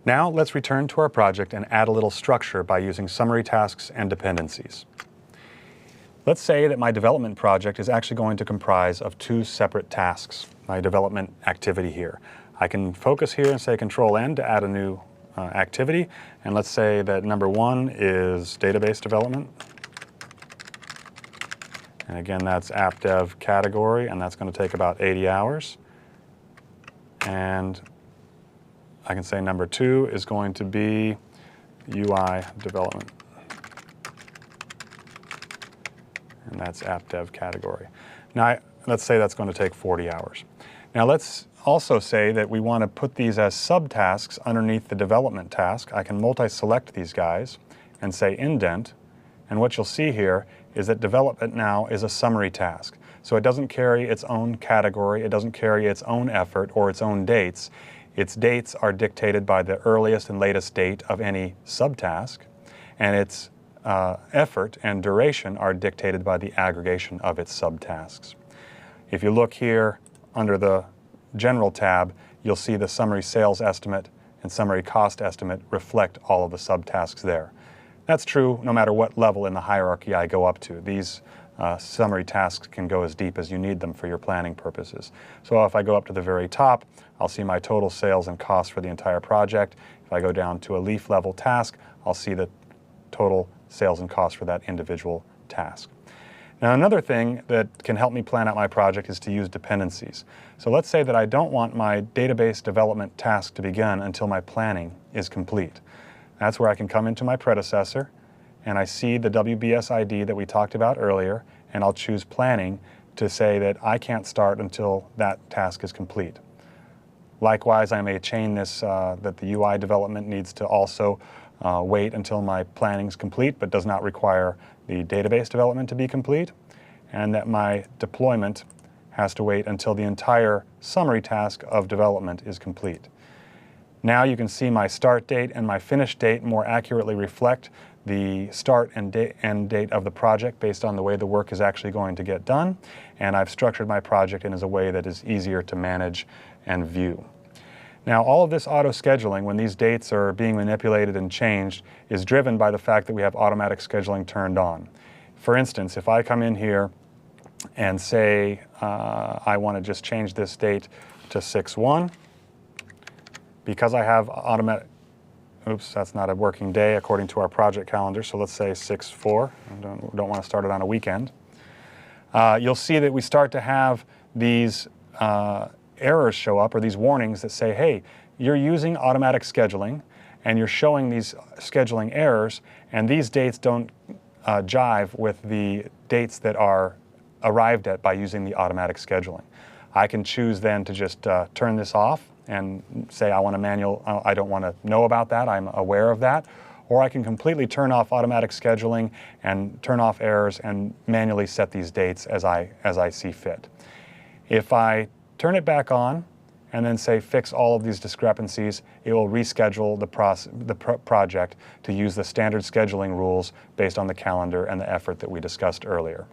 Now let's return to our project and add a little structure by using summary tasks and dependencies. Let's say that my development project is actually going to comprise of two separate tasks, my development activity here. I can focus here and say Control-N to add a new activity, and let's say that number one is database development. And again, that's app dev category, and that's going to take about 80 hours. And I can say number two is going to be UI development. And that's app dev category. Now, let's say that's going to take 40 hours. Now, let's also say that we want to put these as subtasks underneath the development task. I can multi-select these guys and say indent. And what you'll see here is that development now is a summary task. So it doesn't carry its own category, it doesn't carry its own effort or its own dates. Its dates are dictated by the earliest and latest date of any subtask, and its effort and duration are dictated by the aggregation of its subtasks. If you look here under the General tab, you'll see the summary sales estimate and summary cost estimate reflect all of the subtasks there. That's true no matter what level in the hierarchy I go up to. These summary tasks can go as deep as you need them for your planning purposes. So if I go up to the very top, I'll see my total sales and costs for the entire project. If I go down to a leaf level task, I'll see the total sales and costs for that individual task. Now, another thing that can help me plan out my project is to use dependencies. So let's say that I don't want my database development task to begin until my planning is complete. That's where I can come into my predecessor and I see the WBS ID that we talked about earlier, and I'll choose planning to say that I can't start until that task is complete. Likewise, I may chain this that the UI development needs to also wait until my planning is complete, but does not require the database development to be complete, and that my deployment has to wait until the entire summary task of development is complete. Now you can see my start date and my finish date more accurately reflect the start and end date of the project based on the way the work is actually going to get done, and I've structured my project in a way that is easier to manage and view. Now, all of this auto-scheduling, when these dates are being manipulated and changed, is driven by the fact that we have automatic scheduling turned on. For instance, if I come in here and say I want to just change this date to 6/1, because I have automatic, oops, that's not a working day according to our project calendar, so let's say 6/4, don't want to start it on a weekend. You'll see that we start to have these errors show up, or these warnings that say, hey, you're using automatic scheduling and you're showing these scheduling errors, and these dates don't jive with the dates that are arrived at by using the automatic scheduling. I can choose then to just turn this off and say I want a manual, I don't want to know about that, I'm aware of that. Or I can completely turn off automatic scheduling and turn off errors and manually set these dates as I see fit. If I turn it back on and then say fix all of these discrepancies, it will reschedule the project to use the standard scheduling rules based on the calendar and the effort that we discussed earlier.